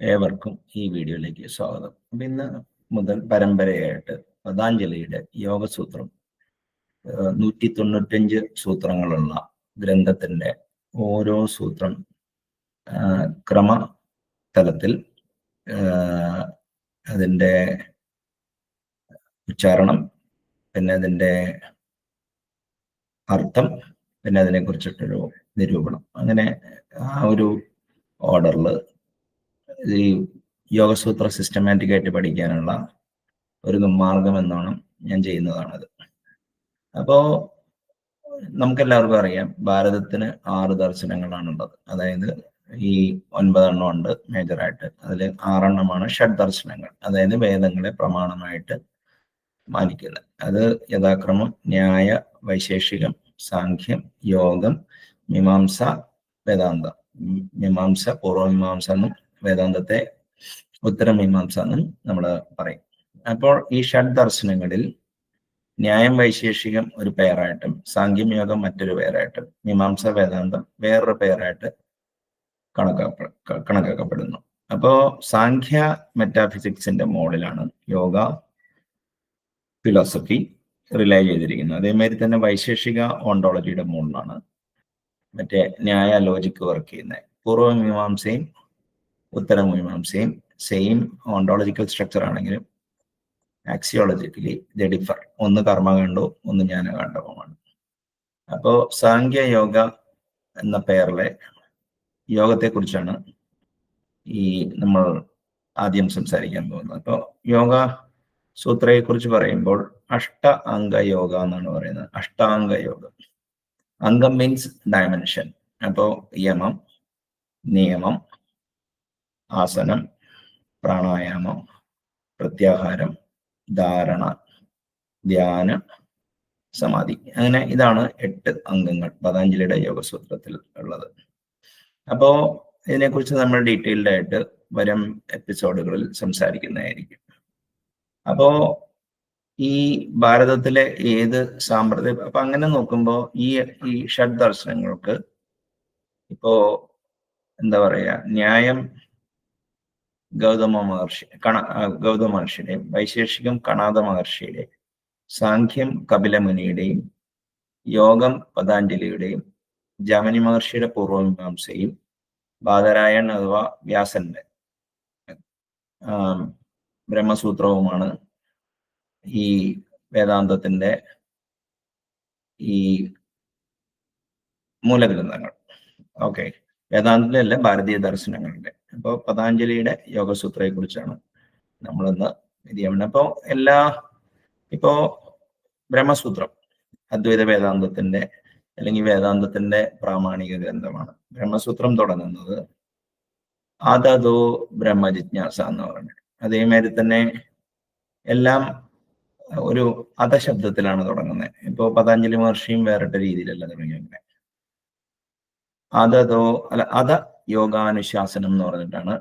ഏവർക്കും ഈ വീഡിയോയിലേക്ക് സ്വാഗതം. അപ്പം ഇന്ന് മുതൽ പരമ്പരയായിട്ട് പതാഞ്ജലിയുടെ യോഗസൂത്രം 195 സൂത്രങ്ങളുള്ള ഗ്രന്ഥത്തിന്റെ ഓരോ സൂത്രം ക്രമതലത്തിൽ അതിൻ്റെ ഉച്ചാരണം, പിന്നെ അതിൻ്റെ അർത്ഥം, പിന്നെ അതിനെക്കുറിച്ചിട്ടൊരു നിരൂപണം, അങ്ങനെ ആ ഒരു ഓർഡറിൽ ഈ യോഗസൂത്ര സിസ്റ്റമാറ്റിക് ആയിട്ട് പഠിക്കാനുള്ള ഒരു മാർഗം എന്നോണം ഞാൻ ചെയ്യുന്നതാണത്. അപ്പോൾ നമുക്കെല്ലാവർക്കും അറിയാം, ഭാരതത്തിന് 6 ദർശനങ്ങളാണുള്ളത്. അതായത് ഈ 9 എണ്ണം ഉണ്ട് മേജറായിട്ട്. അതിൽ 6 എണ്ണമാണ് ഷഡ് ദർശനങ്ങൾ, അതായത് വേദങ്ങളെ പ്രമാണമായിട്ട് മാനിക്കുന്നത്. അത് യഥാക്രമം ന്യായ, വൈശേഷികം, സാഖ്യം, യോഗം, മീമാംസ, വേദാന്തം. മീമാംസ പൂർവമീമാംസ എന്നും വേദാന്തത്തെ ഉത്തരമീമാംസ എന്നും നമ്മൾ പറയും. അപ്പോൾ ഈ ഷഡ് ദർശനങ്ങളിൽ ന്യായം, വൈശേഷികം ഒരു പേരായിട്ടും സാഖ്യം, യോഗം മറ്റൊരു പേരായിട്ടും മീമാംസ, വേദാന്തം വേറൊരു പേരായിട്ട് കണക്കാക്കപ്പെടുന്നു. അപ്പോൾ സാഖ്യ മെറ്റാഫിസിക്സിന്റെ മോഡലാണ് യോഗ ഫിലോസഫി റിലേ ചെയ്തിരിക്കുന്നത്. അതേമാതിരി തന്നെ വൈശേഷിക ഓണ്ടോളജിയുടെ മോഡലാണ് മറ്റേ ന്യായ ലോജിക്ക് വർക്ക് ചെയ്യുന്നത്. പൂർവമീമാംസയും ഉത്തരമീമാംസയും സെയിം ഓണ്ടോളജിക്കൽ സ്ട്രക്ചർ ആണെങ്കിലും ആക്സിയോളജിക്കലി ദ ഡിഫർ. ഒന്ന് കർമ്മകാണ്ഡവും ഒന്ന് ജ്ഞാനകാണ്ഡവുമാണ്. അപ്പോൾ സാഖ്യ യോഗ എന്ന പേരിലെ യോഗത്തെക്കുറിച്ചാണ് ഈ നമ്മൾ ആദ്യം സംസാരിക്കാൻ പോകുന്നത്. അപ്പോൾ യോഗ സൂത്രയെ കുറിച്ച് പറയുമ്പോൾ അഷ്ട അംഗ യോഗ എന്നാണ് പറയുന്നത്. അഷ്ടാംഗ യോഗം. അംഗം മീൻസ് ഡയമെൻഷൻ. അപ്പോൾ യമം, നിയമം, ആസനം, പ്രാണായാമം, പ്രത്യാഹാരം, ധാരണ, ധ്യാനം, സമാധി. അങ്ങനെ ഇതാണ് 8 അംഗങ്ങൾ പതഞ്ജലിയുടെ യോഗസൂത്രത്തിൽ ഉള്ളത്. അപ്പോൾ ഇതിനെക്കുറിച്ച് നമ്മൾ ഡീറ്റെയിൽഡ് ആയിട്ട് വരും എപ്പിസോഡുകളിൽ സംസാരിക്കുന്നതായിരിക്കും. അപ്പോൾ ഈ ഭാരതത്തിലെ ഏത് സാമ്പ്രദായം, അപ്പൊ അങ്ങനെ നോക്കുമ്പോൾ ഈ ഷഡ് ദർശനങ്ങൾക്ക് ഇപ്പോ എന്താ പറയാ, ന്യായം ഗൗതമ മഹർഷിയുടെയും വൈശേഷികം കണാദ മഹർഷിയുടെയും സാഖ്യം കപിലമുനിയുടെയും യോഗം പതാഞ്ജലിയുടെയും ജമനി മഹർഷിയുടെ പൂർവമീമാംസയും ബാദരായൺ അഥവാ വ്യാസന്റെ ബ്രഹ്മസൂത്രവുമാണ് ഈ വേദാന്തത്തിന്റെ ഈ മൂലഗ്രന്ഥങ്ങൾ. ഓക്കെ, വേദാന്തത്തിലല്ല, ഭാരതീയ ദർശനങ്ങളുടെ. അപ്പോൾ പതാഞ്ജലിയുടെ യോഗസൂത്രയെ കുറിച്ചാണ് നമ്മളിന്ന് ഇത് ചെയ്യുന്നത്. അപ്പോൾ ഇപ്പോ ബ്രഹ്മസൂത്രം അദ്വൈത വേദാന്തത്തിന്റെ അല്ലെങ്കിൽ വേദാന്തത്തിന്റെ പ്രാമാണിക ഗ്രന്ഥമാണ്. ബ്രഹ്മസൂത്രം തുടങ്ങുന്നത് ആദതോ ബ്രഹ്മജിജ്ഞാസ എന്ന് പറഞ്ഞത്. അതേമാതിരി തന്നെ എല്ലാം ഒരു അധശബ്ദത്തിലാണ് തുടങ്ങുന്നത്. ഇപ്പോൾ പതഞ്ജലി മഹർഷിയും വേറിട്ട രീതിയിലല്ല തുടങ്ങിയത്. അധ യോഗാനുശാസനം എന്ന് പറഞ്ഞിട്ടാണ്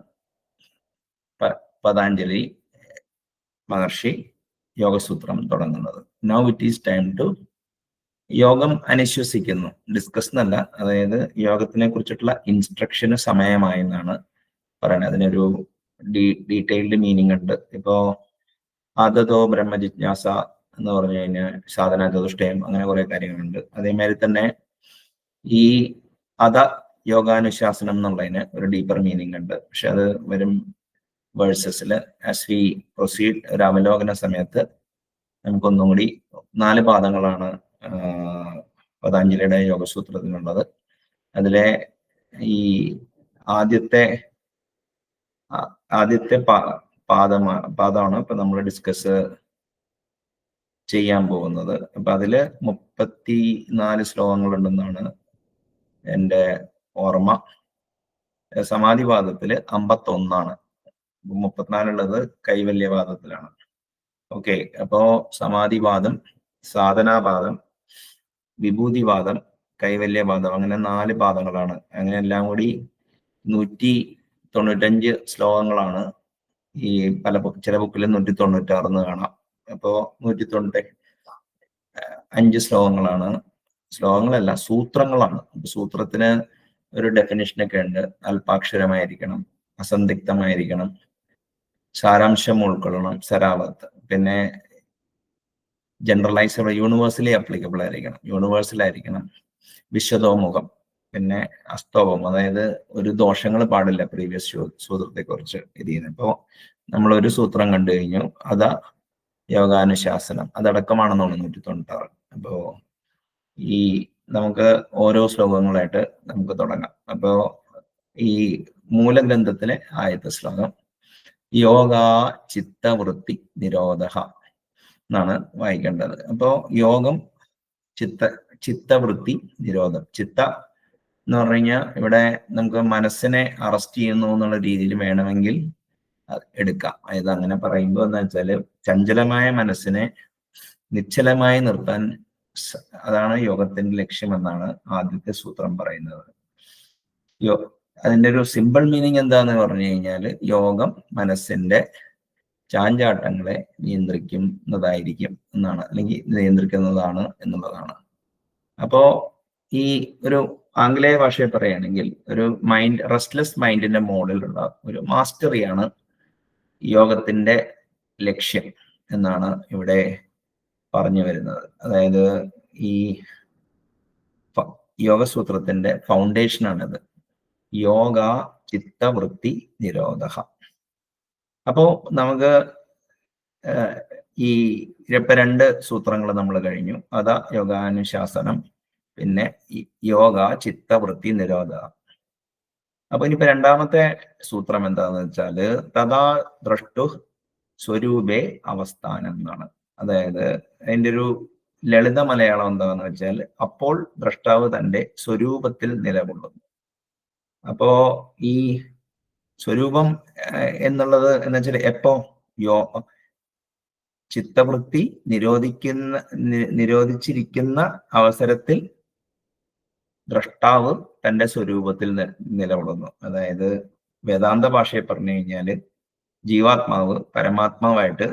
പതഞ്ജലി മഹർഷി യോഗസൂത്രം തുടങ്ങുന്നത്. Now it is time to യോഗം അനുശ്വസിക്കുന്നു, ഡിസ്കസ് എന്നല്ല, അതായത് യോഗത്തിനെ കുറിച്ചിട്ടുള്ള ഇൻസ്ട്രക്ഷന് സമയമായി എന്നാണ് പറയുന്നത്. അതിനൊരു ഡീറ്റെയിൽഡ് മീനിങ് ഉണ്ട്. ഇപ്പോ ആദതോ ബ്രഹ്മജിജ്ഞാസ എന്ന് പറഞ്ഞു കഴിഞ്ഞാൽ സാധന ചതുഷ്ടയം, അങ്ങനെ കുറെ കാര്യങ്ങളുണ്ട്. അതേമാതിരി തന്നെ ഈ യോഗാനുശാസനം എന്നുള്ളതിന് ഒരു ഡീപ്പർ മീനിങ് ഉണ്ട്. പക്ഷെ അത് വരും വേഴ്സസിൽ ആസ് വി പ്രൊസീഡ് ഒരു അവലോകന സമയത്ത് നമുക്കൊന്നും കൂടി 4 പാദങ്ങളാണ് പതഞ്ജലിയുടെ യോഗസൂത്രത്തിനുള്ളത്. അതിലെ ഈ ആദ്യത്തെ പാദമാണ് ഇപ്പൊ നമ്മൾ ഡിസ്കസ് ചെയ്യാൻ പോകുന്നത്. അപ്പൊ അതില് 34 ശ്ലോകങ്ങളുണ്ടെന്നാണ് എൻ്റെ ഓർമ്മ. സമാധിവാദത്തില് 51ആണ്. 34 ഉള്ളത് കൈവല്യവാദത്തിലാണ്. ഓക്കെ, അപ്പോ സമാധിവാദം, സാധനാപാദം, വിഭൂതിവാദം, കൈവല്യവാദം, അങ്ങനെ 4 പാദങ്ങളാണ്. അങ്ങനെ എല്ലാം കൂടി 195 ശ്ലോകങ്ങളാണ്. ഈ ചില ബുക്കിൽ 196 കാണാം. അപ്പോ 195 ശ്ലോകങ്ങളാണ്. ശ്ലോകങ്ങളല്ല, സൂത്രങ്ങളാണ്. സൂത്രത്തിന് ഒരു ഡെഫിനിഷനൊക്കെ ഉണ്ട്. അല്പാക്ഷരമായിരിക്കണം, അസന്ധിഗ്ധമായിരിക്കണം, സാരാംശം ഉൾക്കൊള്ളണം, സരാവത്ത്. പിന്നെ ജനറലൈസ് യൂണിവേഴ്സലി അപ്ലിക്കബിൾ ആയിരിക്കണം, യൂണിവേഴ്സൽ ആയിരിക്കണം, വിശദോമുഖം, പിന്നെ അസ്തവം, അതായത് ഒരു ദോഷങ്ങൾ പാടില്ല. പ്രീവിയസ് സൂത്രത്തെ കുറിച്ച് ഇത് ചെയ്യുന്നത്. ഇപ്പോൾ നമ്മളൊരു സൂത്രം കണ്ടു കഴിഞ്ഞു, അതാ യോഗാനുശാസനം, അതടക്കമാണെന്നാണ് 196. അപ്പോ ഈ നമുക്ക് ഓരോ ശ്ലോകങ്ങളായിട്ട് നമുക്ക് തുടങ്ങാം. അപ്പോ ഈ മൂലഗ്രന്ഥത്തിലെ ആദ്യത്തെ ശ്ലോകം യോഗ ചിത്തവൃത്തി നിരോധ എന്നാണ് വായിക്കേണ്ടത്. അപ്പോ യോഗം ചിത്തവൃത്തി നിരോധം. ചിത്ത എന്ന് പറഞ്ഞു കഴിഞ്ഞാൽ ഇവിടെ നമുക്ക് മനസ്സിനെ അറസ്റ്റ് ചെയ്യുന്നു എന്നുള്ള രീതിയിൽ വേണമെങ്കിൽ എടുക്കാം. അതായത് അങ്ങനെ പറയുമ്പോൾ എന്താ വെച്ചാൽ ചഞ്ചലമായ മനസ്സിനെ നിശ്ചലമായി നിർത്താൻ, അതാണ് യോഗത്തിന്റെ ലക്ഷ്യമെന്നാണ് ആദ്യത്തെ സൂത്രം പറയുന്നത്. അതിന്റെ ഒരു സിമ്പിൾ മീനിങ് എന്താന്ന് പറഞ്ഞു കഴിഞ്ഞാൽ യോഗം മനസ്സിന്റെ ചാഞ്ചാട്ടങ്ങളെ നിയന്ത്രിക്കുന്നതായിരിക്കും എന്നാണ്, അല്ലെങ്കിൽ നിയന്ത്രിക്കുന്നതാണ് എന്നുള്ളതാണ്. അപ്പോ ഈ ഒരു ആംഗലേയ ഭാഷയിൽ പറയുകയാണെങ്കിൽ ഒരു റെസ്റ്റ്ലെസ് മൈൻഡിന്റെ മോഡലുള്ള ഒരു മാസ്റ്ററിയാണ് യോഗത്തിന്റെ ലക്ഷ്യം എന്നാണ് ഇവിടെ പറഞ്ഞു വരുന്നത്. അതായത് ഈ യോഗസൂത്രത്തിന്റെ ഫൗണ്ടേഷനാണിത്, യോഗ ചിത്തവൃത്തി നിരോധ. അപ്പോ നമുക്ക് ഈ ഇപ്പൊ 2 സൂത്രങ്ങൾ നമ്മൾ കഴിഞ്ഞു, അതാ യോഗാനുശാസനം, പിന്നെ യോഗ ചിത്തവൃത്തി നിരോധ. അപ്പൊ ഇനിയിപ്പോ രണ്ടാമത്തെ സൂത്രം എന്താന്ന് വെച്ചാല് തഥാ ദ്രഷ്ടു സ്വരൂപേ അവസ്ഥാനം എന്നാണ്. അതായത് അതിന്റെ ഒരു ലളിത മലയാളം എന്താന്ന് വെച്ചാൽ അപ്പോൾ ദ്രഷ്ടാവ് തന്റെ സ്വരൂപത്തിൽ നിലകൊള്ളുന്നു. അപ്പോ ഈ സ്വരൂപം എന്നുള്ളത് എന്ന് വെച്ചാൽ എപ്പോ ചിത്തവൃത്തി നിരോധിച്ചിരിക്കുന്ന അവസരത്തിൽ ദ്രഷ്ടാവ് തന്റെ സ്വരൂപത്തിൽ നിലകൊള്ളുന്നു. അതായത് വേദാന്ത ഭാഷയെ പറഞ്ഞു കഴിഞ്ഞാൽ ജീവാത്മാവ് പരമാത്മാവായിട്ട്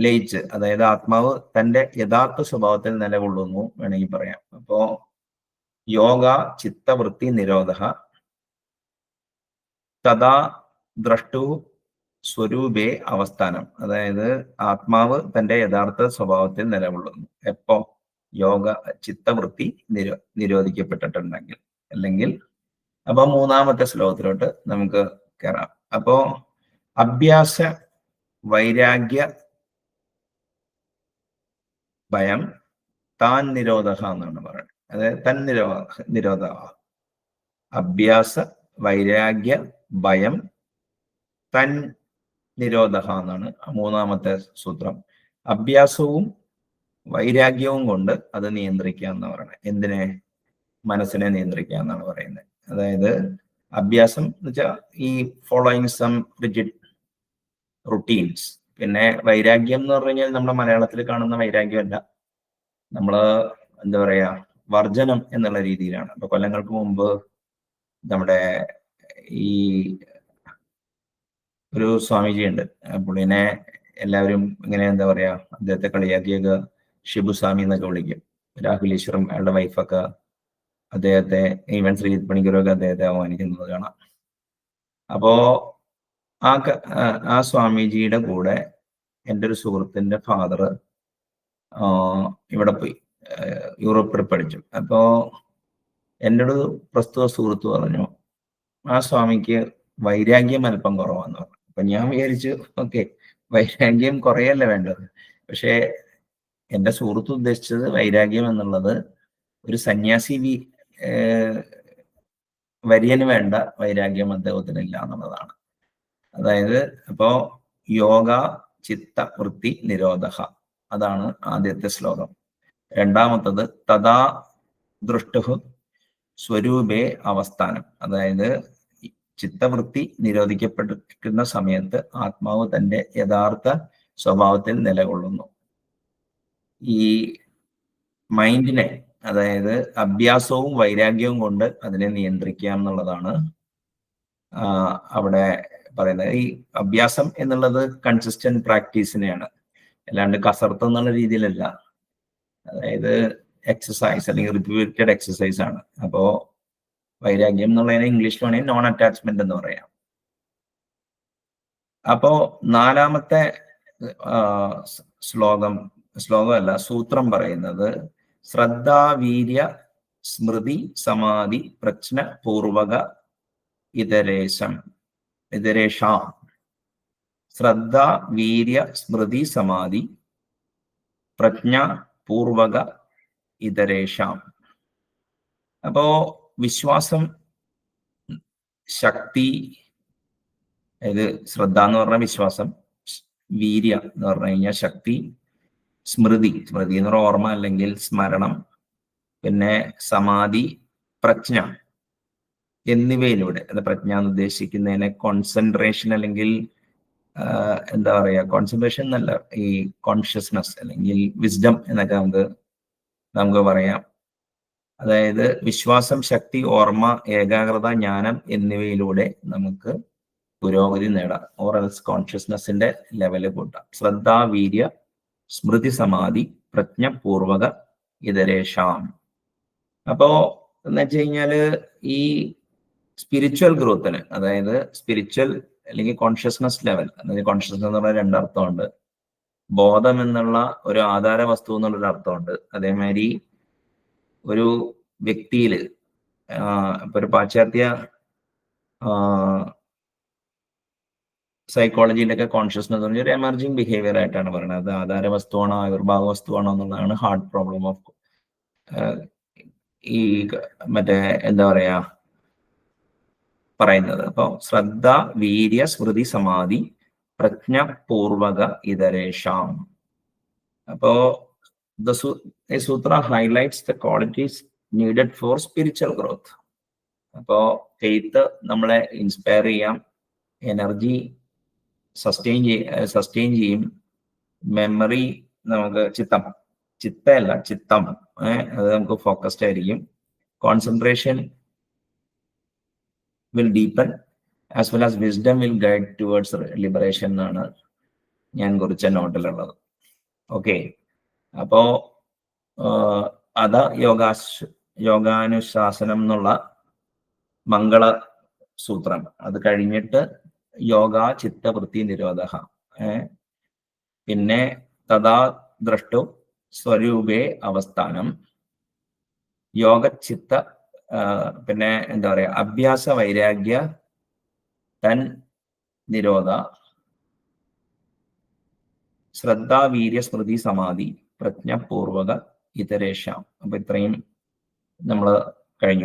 ലയിച്ച്, അതായത് ആത്മാവ് തന്റെ യഥാർത്ഥ സ്വഭാവത്തിൽ നിലകൊള്ളുന്നു വേണമെങ്കിൽ പറയാം. അപ്പോ യോഗ ചിത്തവൃത്തി നിരോധ തഥാ ദ്രഷ്ടു സ്വരൂപേ അവസ്ഥാനം. അതായത് ആത്മാവ് തന്റെ യഥാർത്ഥ സ്വഭാവത്തിൽ നിലകൊള്ളുന്നു എപ്പോ യോഗ ചിത്തവൃത്തി നിരോധിക്കപ്പെട്ടിട്ടുണ്ടെങ്കിൽ, അല്ലെങ്കിൽ. അപ്പൊ മൂന്നാമത്തെ ശ്ലോകത്തിലോട്ട് നമുക്ക് കയറാം. അപ്പോ അഭ്യാസ വൈരാഗ്യ ഭയം താൻ നിരോധ എന്നാണ് പറയുന്നത്. അതായത് തൻ നിരോധ. അഭ്യാസ വൈരാഗ്യ ഭയം തൻ നിരോധ എന്നാണ് മൂന്നാമത്തെ സൂത്രം. അഭ്യാസവും വൈരാഗ്യവും കൊണ്ട് അത് നിയന്ത്രിക്കുക എന്ന് പറയുന്നത്. എന്തിനെ? മനസ്സിനെ നിയന്ത്രിക്കുക എന്നാണ് പറയുന്നത്. അതായത് അഭ്യാസം എന്ന് വെച്ചാൽ ഈ ഫോളോയിങ് സം റിജിഡ് റുട്ടീൻസ്. പിന്നെ വൈരാഗ്യം എന്ന് പറഞ്ഞു കഴിഞ്ഞാൽ നമ്മുടെ മലയാളത്തിൽ കാണുന്ന വൈരാഗ്യമല്ല, നമ്മള് എന്താ പറയാ വർജനം എന്നുള്ള രീതിയിലാണ്. അപ്പൊ കൊല്ലങ്ങൾക്ക് മുമ്പ് നമ്മുടെ ഈ ഒരു സ്വാമിജി ഉണ്ട്, പുള്ളിനെ എല്ലാവരും ഇങ്ങനെ എന്താ പറയാ അദ്ദേഹത്തെ കളിയാക്കിയൊക്കെ ഷിബുസ്വാമി എന്നൊക്കെ വിളിക്കും. രാഹുൽ ഈശ്വറും അയാളുടെ വൈഫൊക്കെ അദ്ദേഹത്തെ, ഈവൻ ശ്രീജിത് പണിക്കരൊക്കെ അദ്ദേഹത്തെ അവമാനിക്കുന്നത് കാണാം. അപ്പോ ആ സ്വാമിജിയുടെ കൂടെ എൻ്റെ ഒരു സുഹൃത്തിന്റെ ഫാദർ ഇവിടെ പോയി യൂറോപ്പിൽ പഠിച്ചു. അപ്പോ എൻ്റെ ഒരു പ്രസ്തുത സുഹൃത്ത് പറഞ്ഞു ആ സ്വാമിക്ക് വൈരാഗ്യം അല്പം കുറവാന്ന് പറഞ്ഞു. അപ്പൊ ഞാൻ വിചാരിച്ചു ഓക്കെ, വൈരാഗ്യം കുറയല്ലേ വേണ്ടത്. പക്ഷെ എൻ്റെ സുഹൃത്ത് ഉദ്ദേശിച്ചത് വൈരാഗ്യം എന്നുള്ളത് ഒരു സന്യാസി വര്യന് വേണ്ട വൈരാഗ്യം അദ്ദേഹത്തിനില്ല എന്നുള്ളതാണ്. അതായത് അപ്പോ യോഗ ചിത്ത വൃത്തി നിരോധ, അതാണ് ആദ്യത്തെ ശ്ലോകം. രണ്ടാമത്തത് തഥാ ദൃഷ്ടു സ്വരൂപേ അവസ്ഥാനം. അതായത് ചിത്തവൃത്തി നിരോധിക്കപ്പെട്ടിരിക്കുന്ന സമയത്ത് ആത്മാവ് തന്റെ യഥാർത്ഥ സ്വഭാവത്തിൽ നിലകൊള്ളുന്നു. ഈ മൈൻഡിനെ, അതായത് അഭ്യാസവും വൈരാഗ്യവും കൊണ്ട് അതിനെ നിയന്ത്രിക്കാം എന്നുള്ളതാണ് അവിടെ പറയുന്നത്. ഈ അഭ്യാസം എന്നുള്ളത് കൺസിസ്റ്റന്റ് പ്രാക്ടീസിനെയാണ്, അല്ലാണ്ട് കസർത്ത് എന്നുള്ള രീതിയിലല്ല. അതായത് എക്സസൈസ് അല്ലെങ്കിൽ റിപ്പീറ്റഡ് എക്സസൈസ് ആണ്. അപ്പോ വൈരാഗ്യം എന്നുള്ളതിനെ ഇംഗ്ലീഷിൽ വേണമെങ്കിൽ നോൺ അറ്റാച്ച്മെന്റ് എന്ന് പറയാം. അപ്പോ നാലാമത്തെ ശ്ലോകമല്ല സൂത്രം പറയുന്നത് ശ്രദ്ധ വീര്യ സ്മൃതി സമാധി പ്രജ്ഞ പൂർവക ഇതരേഷാം. ശ്രദ്ധ വീര്യ സ്മൃതി സമാധി പ്രജ്ഞ പൂർവക ഇതരേഷാം. അപ്പോ വിശ്വാസം, ശക്തി, അതായത് ശ്രദ്ധ എന്ന് പറഞ്ഞ വിശ്വാസം, വീര്യ എന്ന് പറഞ്ഞു കഴിഞ്ഞാൽ ശക്തി, സ്മൃതി എന്ന് പറഞ്ഞ ഓർമ്മ അല്ലെങ്കിൽ സ്മരണം, പിന്നെ സമാധി, പ്രജ്ഞ എന്നിവയിലൂടെ, അത് പ്രജ്ഞ എന്ന് ഉദ്ദേശിക്കുന്നതിനെ കോൺസെൻട്രേഷൻ അല്ലെങ്കിൽ എന്താ പറയാ, കോൺസെൻട്രേഷൻ എന്നല്ല, ഈ കോൺഷ്യസ്നസ് അല്ലെങ്കിൽ വിസ്ഡം എന്നൊക്കെ നമുക്ക് പറയാം. അതായത് വിശ്വാസം, ശക്തി, ഓർമ്മ, ഏകാഗ്രത, ജ്ഞാനം എന്നിവയിലൂടെ നമുക്ക് പുരോഗതി നേടാം. ഓറൽസ് കോൺഷ്യസ്നസിന്റെ ലെവല് കൂട്ടാം. ശ്രദ്ധ വീര്യ സ്മൃതി സമാധി പ്രജ്ഞ പൂർവക ഇതരേഷാം. അപ്പോ എന്ന് വെച്ച് കഴിഞ്ഞാല് ഈ സ്പിരിച്വൽ ഗ്രോത്തിന്, അതായത് സ്പിരിച്വൽ അല്ലെങ്കിൽ കോൺഷ്യസ്നസ് ലെവൽ, അതായത് കോൺഷ്യസ്നസ് എന്ന് പറഞ്ഞാൽ രണ്ടർത്ഥമുണ്ട്. ബോധം എന്നുള്ള ഒരു ആധാര വസ്തു എന്നുള്ളൊരു അർത്ഥമുണ്ട്. അതേമാതിരി ഒരു വ്യക്തിയിൽ ഇപ്പൊ ഒരു പാശ്ചാത്യ സൈക്കോളജിയിലൊക്കെ കോൺഷ്യസ്നസ് എന്ന് പറഞ്ഞാൽ ഒരു എമർജിങ് ബിഹേവിയർ ആയിട്ടാണ് പറയുന്നത്. അത് ആധാര വസ്തുവാണോ ആവിർഭാവ വസ്തുവാണോ എന്നുള്ളതാണ് ഹാർഡ് പ്രോബ്ലം ഓഫ് ഈ മറ്റേ എന്താ പറയാ പറയുന്നത്. അപ്പൊ ശ്രദ്ധ വീര്യ സ്മൃതി സമാധി പ്രജ്ഞ പൂർവക ഇതരേഷാം. അപ്പോ സൂത്ര highlights the qualities needed for spiritual growth. അപ്പോ ഫെയ്ത്ത് നമ്മളെ ഇൻസ്പയർ ചെയ്യാം, എനർജി സസ്റ്റെയിൻ ചെയ്യും, മെമ്മറി നമുക്ക് ചിത്തം അത് നമുക്ക് ഫോക്കസ്ഡ് ആയിരിക്കും, concentration will deepen as well as wisdom will guide towards liberation എന്നാണ് ഞാൻ കുറിച്ച നോട്ടിലുള്ളത്. ഓക്കെ, അപ്പോ അത യോഗാനുശാസനം എന്നുള്ള മംഗള സൂത്രം, അത് കഴിഞ്ഞിട്ട് യോഗ ചിത്ത വൃത്തി നിരോധ, പിന്നെ തഥാ ദ്രഷ്ടു സ്വരൂപേ അവസ്ഥാനം, യോഗ ചിത്ത, പിന്നെ എന്താ പറയാ അഭ്യാസ വൈരാഗ്യ തൻ നിരോധ, ശ്രദ്ധ വീര്യ സ്മൃതി സമാധി പ്രജ്ഞ പൂർവക ഇതരേഷാം. അപ്പൊ ഇത്രയും നമ്മൾ കഴിഞ്ഞു.